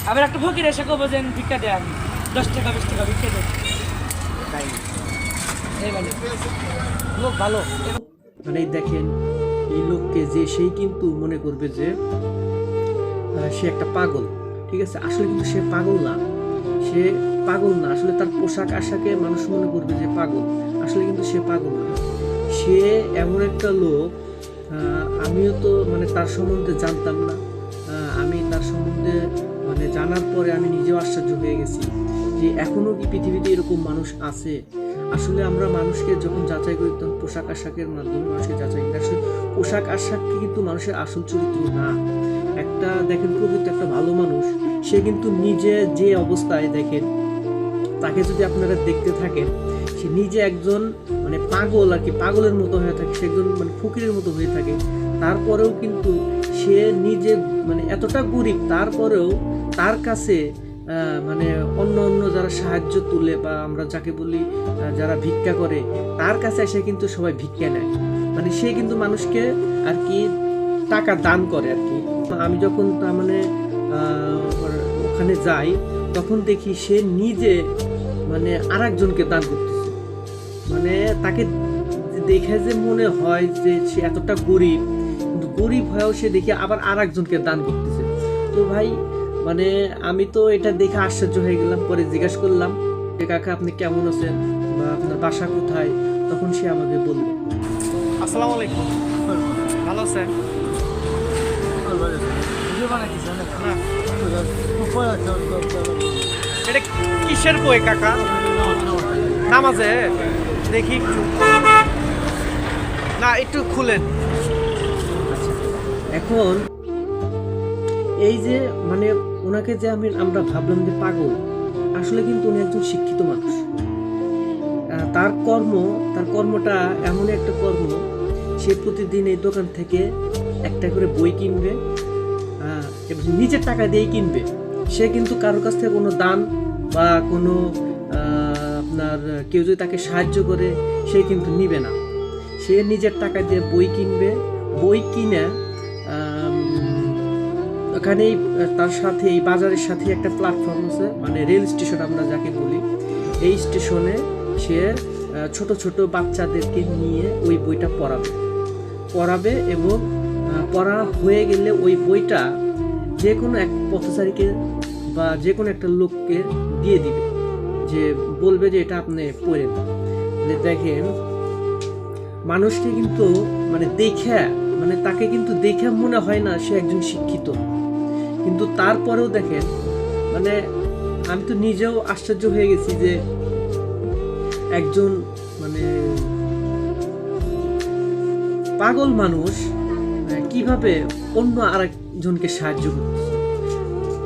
আবার একটা ফকির এসে কব যে ভিক্ষা দেন 10 টাকা 20 টাকা ভিক্ষা দেন তাই এই বলে লোক ভালো। মানে দেখেন এই লোককে যে সেই কিন্তু মনে করবে যে সে একটা পাগল, ঠিক আছে? আসলে কিন্তু সে পাগল না, সে পাগল না। আসলে তার পোশাক আশাকে মানুষ মনে করবে যে পাগল, আসলে কিন্তু সে পাগল না। সে এমন একটা লোক, আমিও তো মানে তার সম্বন্ধে জানতাম না। আমি তার সম্বন্ধে মানে জানার পরে আমি নিজেও আশ্চর্য হয়ে গেছি যে এখনো কি পৃথিবীতে এরকম মানুষ আছে। আসলে আমরা মানুষকে যখন যাচাই করি তখন পোশাক আশাকের মাধ্যমে মানুষকে যাচাই করি। আসলে পোশাক আশাককে কিন্তু মানুষের আসল চরিত্র না। একটা দেখেন প্রকৃত একটা ভালো মানুষ, সে কিন্তু নিজে যে অবস্থায় দেখেন তাকে যদি আপনারা দেখতে থাকেন, সে নিজে একজন মানে পাগল আর কি, পাগলের মতো হয়ে থাকে, সে একজন মানে ফকিরের মতো হয়ে থাকে। তারপরেও কিন্তু সে নিজে মানে এতটা গরিব, তারপরেও তার কাছে মানে অন্য অন্য যারা সাহায্য তুলে বা আমরা যাকে বলি যারা ভিক্ষা করে, তার কাছে এসে কিন্তু সবাই ভিক্ষা নেয়। মানে সে কিন্তু মানুষকে আর কি টাকা দান করে আর কি। আমি যখন তার মানে ওখানে যাই তখন দেখি সে নিজে মানে আরেকজনকে দান করতেছে। মানে তাকে দেখে যে মনে হয় যে সে এতটা গরিব, কিন্তু গরিব হয়েও সে দেখে আবার আরেকজনকে দান করতেছে। তো ভাই মানে আমি তো এটা দেখে আশ্চর্য হয়ে গেলাম। পরে জিজ্ঞাসা করলাম যে কাকা আপনি কেমন আছেন বা আপনার বাসা কোথায়? তখন সে আমাকে বলল। আসসালামু আলাইকুম, ভালো আছেন? এটা কিসের বই কাকা? নামাজে দেখি একটু, না একটু খুলেন। এখন এই যে মানে ওনাকে যে আমরা ভাবলাম যে পাগল, আসলে কিন্তু উনি একজন শিক্ষিত মানুষ। তার কর্মটা এমন একটা কর্ম, সে প্রতিদিন এই দোকান থেকে একটা করে বই কিনবে এবং নিজের টাকা দিয়েই কিনবে। সে কিন্তু কারোর কাছ থেকে কোনো দান বা কোনো আপনার কেউ যদি তাকে সাহায্য করে সে কিন্তু নিবে না। সে নিজের টাকা দিয়ে বই কিনবে, বই কিনে ওখানেই তার সাথে এই বাজারের সাথে একটা প্ল্যাটফর্ম আছে, মানে রেল স্টেশন আমরা যাকে বলি। এই স্টেশনে সে ছোট ছোট বাচ্চাদেরকে নিয়ে ওই বইটা পড়াবে এবং পড়া হয়ে গেলে ওই বইটা যে কোনো এক পথচারীকে বা যে কোনো একটা লোককে দিয়ে দিবে, যে বলবে যে এটা আপনি পড়েন। দেখেন মানুষকে কিন্তু মানে দেখে মানে তাকে কিন্তু দেখে মনে হয় না সে একজন শিক্ষিত, কিন্তু তারপরেও দেখেন মানে আমি তো নিজেও আশ্চর্য হয়ে গেছি যে একজন মানে পাগল মানুষ কিভাবে অন্য আরেকজনকে সাহায্য করতেছে।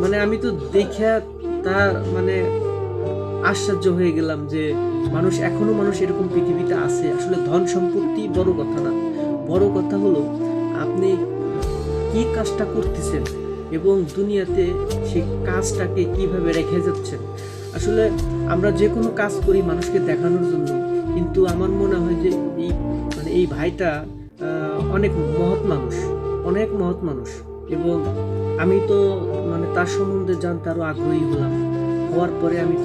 মানে আমি তো দেখে তার মানে আশ্চর্য হয়ে গেলাম যে এখনো মানুষ এরকম পৃথিবীতে আছে। আসলে ধন সম্পত্তি বড় কথা না, বড় কথা হলো আপনি কি কাজটা করতেছেন এবং দুনিয়াতে সেই কাজটাকে কিভাবে রেখে যাচ্ছেন। আসলে আমরা যে কোনো কাজ করি মানুষকে দেখানোর জন্য, কিন্তু আমার মনে হয় যে এই ভাইটা অনেক মহৎ মানুষ। এবং আমি তো মানে তার সম্বন্ধে জানতে আরো আগ্রহী হওয়ার পরে আমি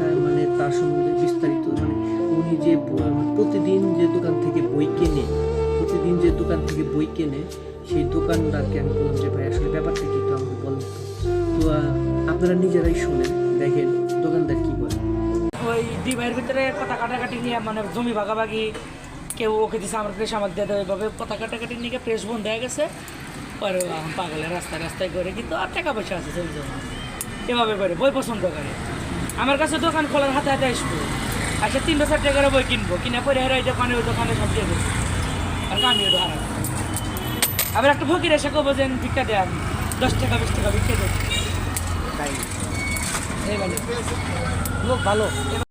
তার সম্বন্ধে বিস্তারিত মানে উনি যে প্রতিদিন যে দোকান থেকে বই কেনে সেই দোকানদারকে আমি বললাম যে ভাই আসলে ব্যাপারটা কি একটু আমাকে বলেন। তো আপনারা নিজেরাই শুনেন, দেখেন দোকানদার কি বলে। ওই দুই ভাইয়ের ভিতরে কথা কাটাকাটি নিয়ে মানে জমি ভাগাভাগি, কেউ ওকে দিচ্ছে আমার প্রেস আমার দিয়ে দেয়, এইভাবে কথা কাটাকাটি নিয়ে প্রেস বন্ধ হয়ে গেছে। পরে পাগলের রাস্তায় করে কিন্তু আর টাকা পয়সা আছে সেই জন্য এভাবে করে বই পছন্দ করে। আমার কাছে দোকান খোলার হাতে আসবো, আচ্ছা 3-4 টাকার বই কিনবো, কিনে পরে হেরা ওই দোকানে সব দিয়ে দেবো, আর আমি ওটা হারাবো। আবার একটা ফকির এসে কব যে ভিক্ষা দেন 10 টাকা 20 টাকা ভিক্ষা দেন তাই এই বলে লোক ভালো।